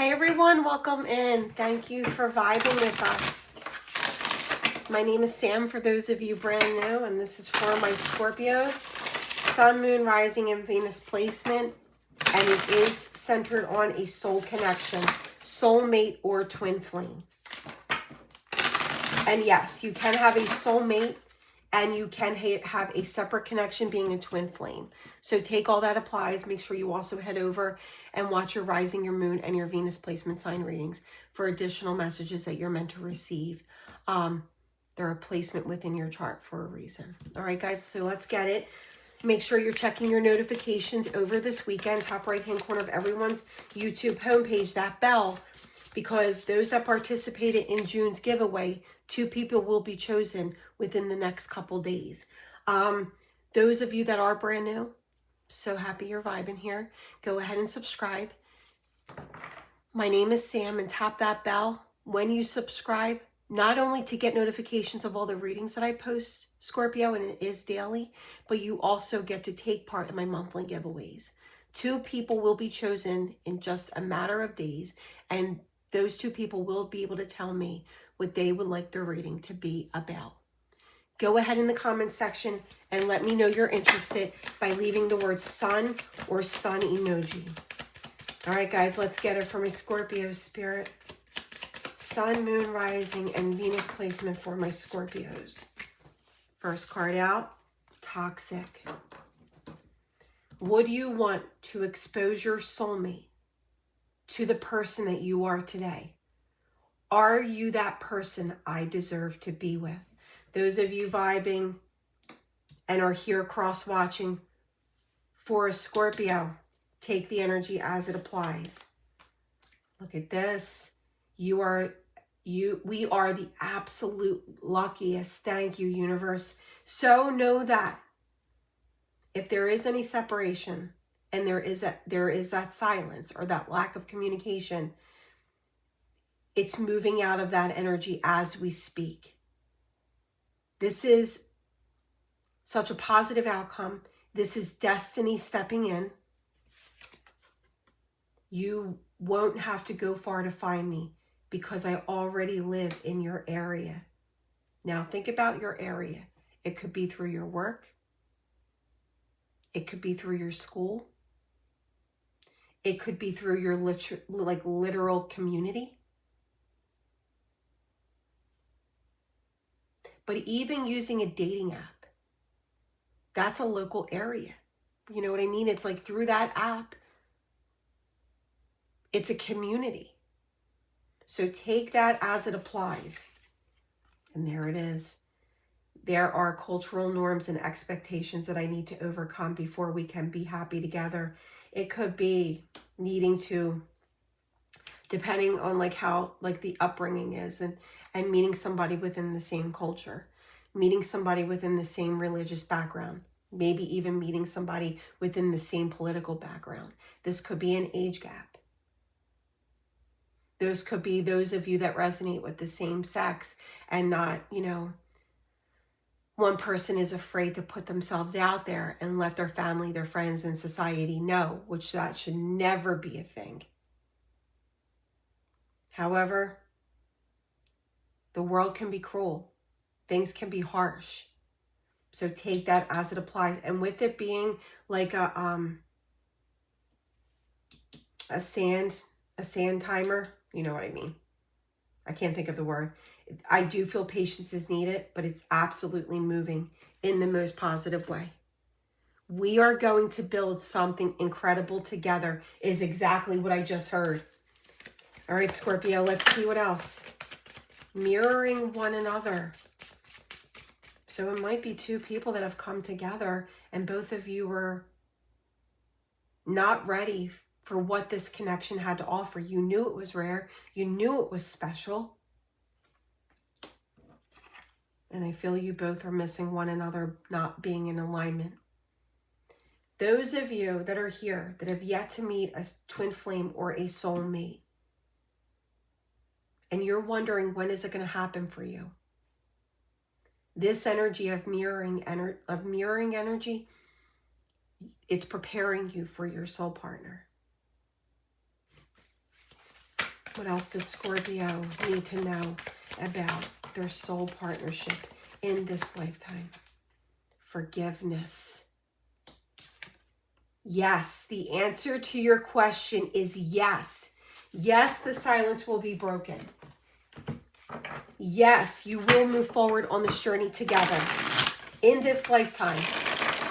Hi everyone, welcome in. Thank you for vibing with us. My name is Sam for those of you brand new, and this is for my Scorpios. Sun, Moon, Rising, and Venus placement, and it is centered on a soul connection, soulmate or twin flame. And yes, you can have a soulmate and you can have a separate connection being a twin flame. So take all that applies. Make sure you also head over and watch your rising, your moon, and your Venus placement sign readings for additional messages that you're meant to receive. They're a placement within your chart for a reason. All right, guys, so let's get it. Make sure you're checking your notifications over this weekend, top right-hand corner of everyone's YouTube homepage, that bell, because those that participated in June's giveaway, 2 people will be chosen within the next couple days. Those of you that are brand new, so happy you're vibing here. Go ahead and subscribe. My name is Sam, and tap that bell when you subscribe, not only to get notifications of all the readings that I post, Scorpio, and it is daily, but you also get to take part in my monthly giveaways. 2 people will be chosen in just a matter of days, and those 2 people will be able to tell me what they would like their reading to be about. Go ahead in the comments section and let me know you're interested by leaving the word sun or sun emoji. All right, guys, let's get it for my Scorpio spirit. Sun, Moon, Rising, and Venus placement for my Scorpios. First card out, toxic. Would you want to expose your soulmate to the person that you are today? Are you that person I deserve to be with? Those of you vibing and are here cross-watching for a Scorpio, take the energy as it applies. Look at this. We are the absolute luckiest. Thank you, universe. So know that if there is any separation and there is that silence or that lack of communication, it's moving out of that energy as we speak. This is such a positive outcome. This is destiny stepping in. You won't have to go far to find me because I already live in your area. Now think about your area. It could be through your work. It could be through your school. It could be through your literal community. But even using a dating app, that's a local area. You know what I mean? It's like through that app, it's a community. So take that as it applies. And there it is. There are cultural norms and expectations that I need to overcome before we can be happy together. It could be needing to, depending on how the upbringing is, and meeting somebody within the same culture, meeting somebody within the same religious background, maybe even meeting somebody within the same political background. This could be an age gap. Those could be those of you that resonate with the same sex and not, one person is afraid to put themselves out there and let their family, their friends, and society know, which that should never be a thing. However, the world can be cruel. Things can be harsh. So take that as it applies. And with it being like a sand timer, you know what I mean. I can't think of the word. I do feel patience is needed, but it's absolutely moving in the most positive way. We are going to build something incredible together is exactly what I just heard. All right, Scorpio, let's see what else. Mirroring one another. So it might be 2 people that have come together and both of you were not ready for what this connection had to offer. You knew it was rare. You knew it was special. And I feel you both are missing one another, not being in alignment. Those of you that are here that have yet to meet a twin flame or a soulmate, and you're wondering when is it going to happen for you, this energy of mirroring energy, it's preparing you for your soul partner. What else does Scorpio need to know about their soul partnership in this lifetime? Forgiveness. Yes, the answer to your question is yes. Yes, the silence will be broken. Yes, you will move forward on this journey together in this lifetime.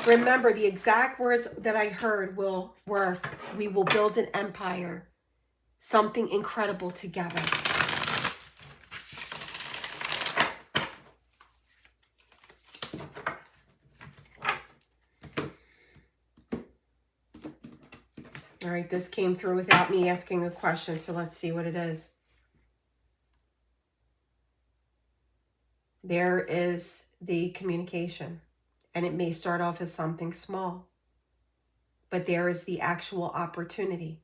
Remember, the exact words that I heard were, we will build an empire, something incredible together. All right, this came through without me asking a question, so let's see what it is. There is the communication, and it may start off as something small, but there is the actual opportunity.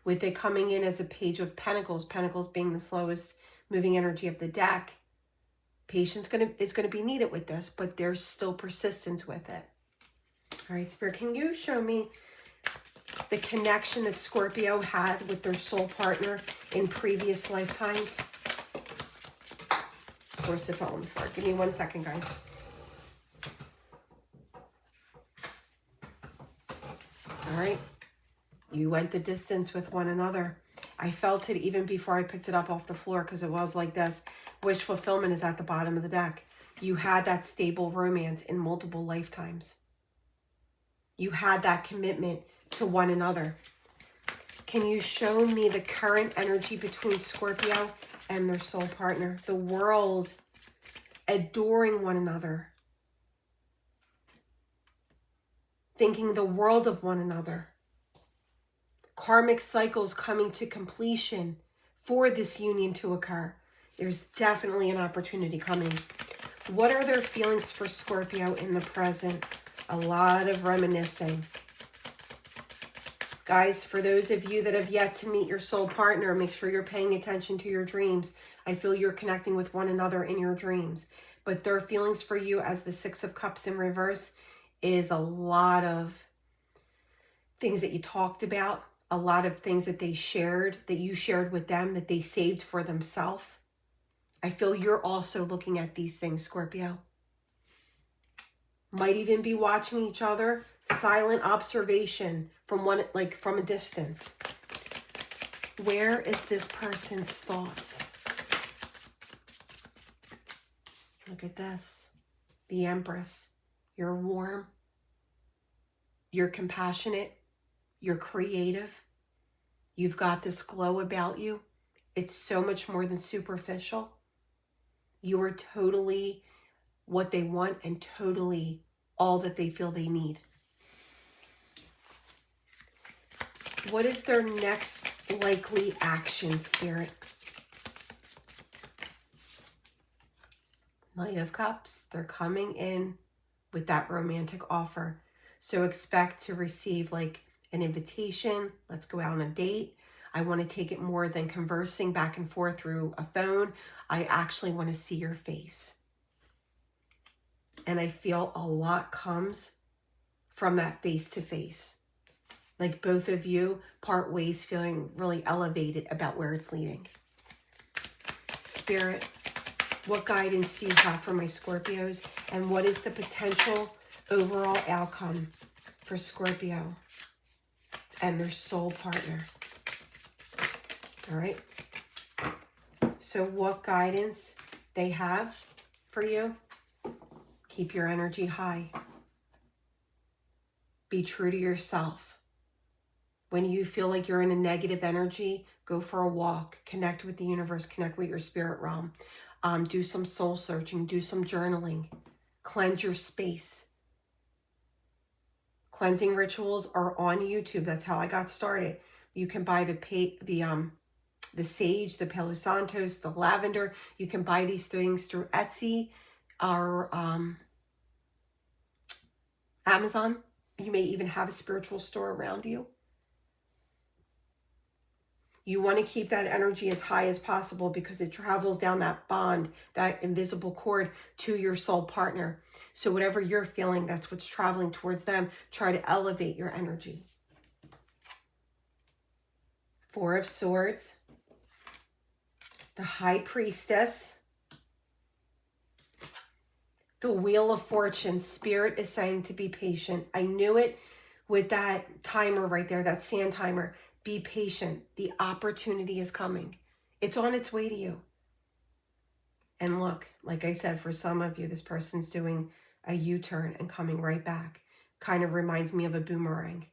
With it coming in as a page of pentacles, pentacles being the slowest moving energy of the deck, patience is going to be needed with this, but there's still persistence with it. All right, Spirit, can you show me the connection that Scorpio had with their soul partner in previous lifetimes? Of course, it fell on the floor. Give me 1 second, guys. All right. You went the distance with one another. I felt it even before I picked it up off the floor because it was like this. Wish fulfillment is at the bottom of the deck. You had that stable romance in multiple lifetimes. You had that commitment to one another. Can you show me the current energy between Scorpio and their soul partner? The world adoring one another. Thinking the world of one another. Karmic cycles coming to completion for this union to occur. There's definitely an opportunity coming. What are their feelings for Scorpio in the present? A lot of reminiscing. Guys, for those of you that have yet to meet your soul partner, make sure you're paying attention to your dreams. I feel you're connecting with one another in your dreams. But their feelings for you as the Six of Cups in reverse is a lot of things that you talked about, a lot of things that they shared, that you shared with them, that they saved for themselves. I feel you're also looking at these things, Scorpio. Might even be watching each other, silent observation from from a distance. Where is this person's thoughts? Look at this. The Empress. You're warm. You're compassionate. You're creative. You've got this glow about you. It's so much more than superficial. You are totally what they want and totally all that they feel they need. What is their next likely action, Spirit? Knight of Cups. They're coming in with that romantic offer. So expect to receive like an invitation. Let's go out on a date. I want to take it more than conversing back and forth through a phone. I actually want to see your face. And I feel a lot comes from that face-to-face. Like both of you part ways feeling really elevated about where it's leading. Spirit, what guidance do you have for my Scorpios? And what is the potential overall outcome for Scorpio and their soul partner? All right. So what guidance they have for you? Keep your energy high. Be true to yourself. When you feel like you're in a negative energy, go for a walk, connect with the universe, connect with your spirit realm. Do some soul searching, do some journaling, cleanse your space. Cleansing rituals are on YouTube. That's how I got started. You can buy the sage, the Palo Santos, the lavender. You can buy these things through Etsy or Amazon. You may even have a spiritual store around you. You want to keep that energy as high as possible because it travels down that bond, that invisible cord to your soul partner. So whatever you're feeling, that's what's traveling towards them. Try to elevate your energy. Four of Swords. the High Priestess, the Wheel of Fortune. Spirit is saying to be patient. I knew it with that timer right there, that sand timer. Be patient. The opportunity is coming. It's on its way to you. And look, like I said, for some of you, this person's doing a U-turn and coming right back. Kind of reminds me of a boomerang.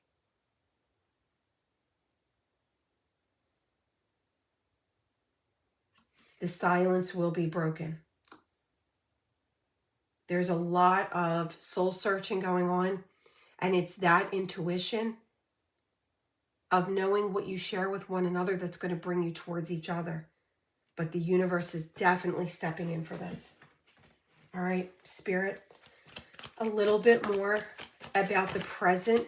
The silence will be broken. There's a lot of soul searching going on, and it's that intuition of knowing what you share with one another that's going to bring you towards each other. But the universe is definitely stepping in for this. All right, Spirit, a little bit more about the present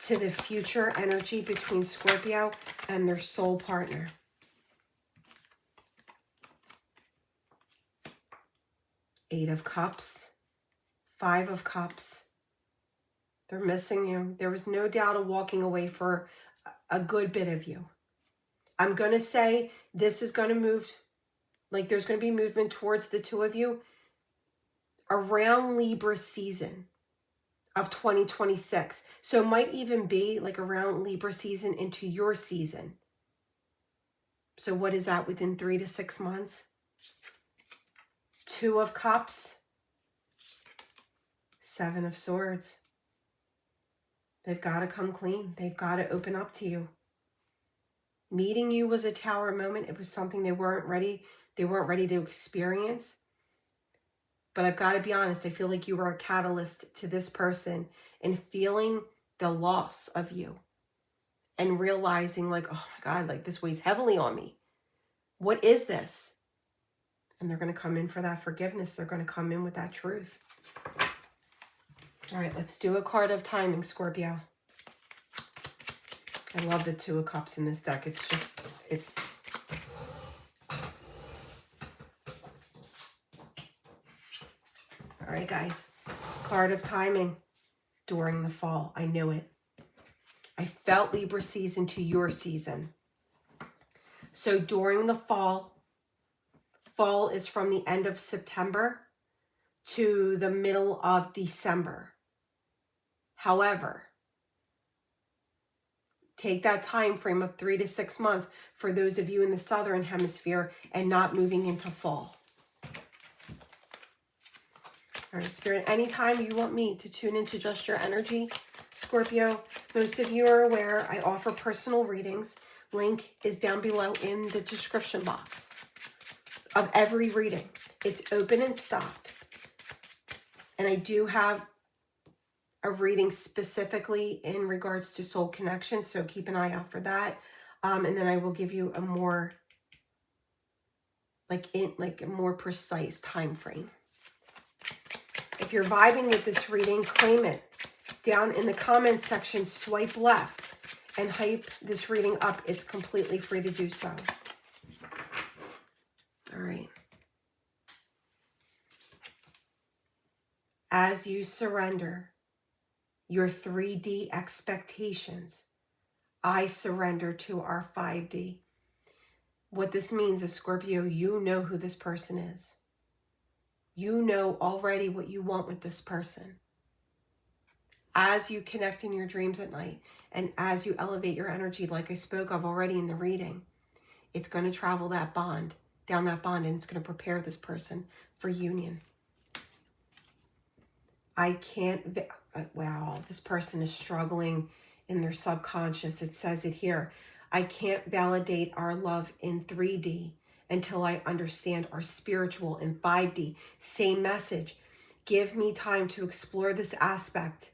to the future energy between Scorpio and their soul partner. Eight of Cups, Five of Cups. They're missing you. There was no doubt of walking away for a good bit of you. I'm going to say this is going to move, like there's going to be movement towards the two of you around Libra season of 2026. So it might even be like around Libra season into your season. So what is that, within 3 to 6 months? Two of Cups, Seven of Swords. They've got to come clean. They've got to open up to you. Meeting you was a tower moment. It was something they weren't ready to experience. But I've got to be honest, I feel like you were a catalyst to this person and feeling the loss of you and realizing like, oh my God, like this weighs heavily on me. What is this? And they're going to come in for that forgiveness. They're going to come in with that truth. All right, let's do a card of timing, Scorpio. I love the Two of Cups in this deck. It's all right, guys. Card of timing during the fall. I knew it. I felt Libra season to your season. So during the fall is from the end of September to the middle of December. However, take that time frame of 3 to 6 months for those of you in the southern hemisphere and not moving into fall. All right, Spirit, anytime you want me to tune into just your energy, Scorpio, most of you are aware I offer personal readings. Link is down below in the description box of every reading. It's open and stopped. And I do have a reading specifically in regards to soul connection, so keep an eye out for that. And then I will give you a more a more precise time frame. If you're vibing with this reading, claim it. Down in the comments section, swipe left and hype this reading up. It's completely free to do so. All right. As you surrender your 3D expectations, I surrender to our 5D. What this means is, Scorpio, you know who this person is. You know already what you want with this person. As you connect in your dreams at night and as you elevate your energy, like I spoke of already in the reading, it's going to travel that bond, down that bond, and it's going to prepare this person for union. I can't, wow, this person is struggling in their subconscious. It says it here. I can't validate our love in 3D until I understand our spiritual in 5D. Same message. Give me time to explore this aspect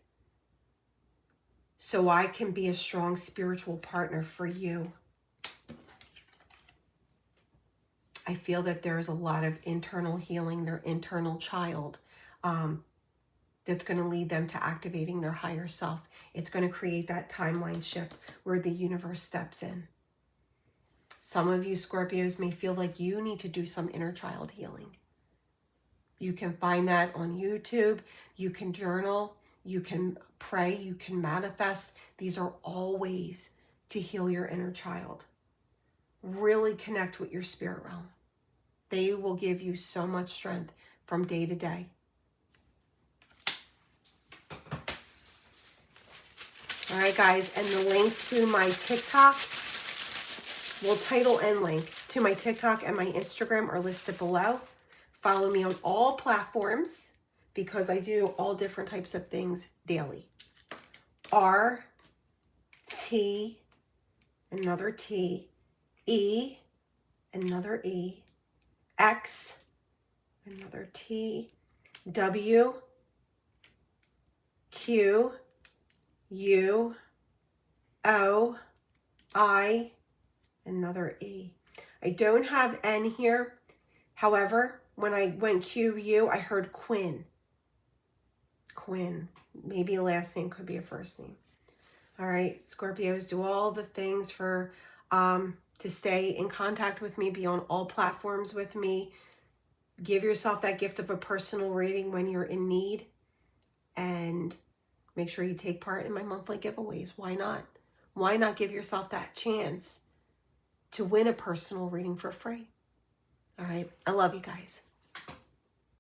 so I can be a strong spiritual partner for you. I feel that there is a lot of internal healing, their internal child, that's going to lead them to activating their higher self. It's going to create that timeline shift where the universe steps in. Some of you Scorpios may feel like you need to do some inner child healing. You can find that on YouTube. You can journal. You can pray. You can manifest. These are all ways to heal your inner child. really connect with your spirit realm. They will give you so much strength from day to day. All right, guys, and the link to my TikTok, well, title and link to my TikTok and my Instagram are listed below. Follow me on all platforms because I do all different types of things daily. R, T, another T, E, another E, X, another T, W, Q, U, O, I, another E. I don't have N here. However, when I went Q, U, I heard Quinn. Quinn. Maybe a last name, could be a first name. All right, Scorpios, do all the things for to stay in contact with me, be on all platforms with me. Give yourself that gift of a personal reading when you're in need. And make sure you take part in my monthly giveaways. Why not? Why not give yourself that chance to win a personal reading for free? All right, I love you guys.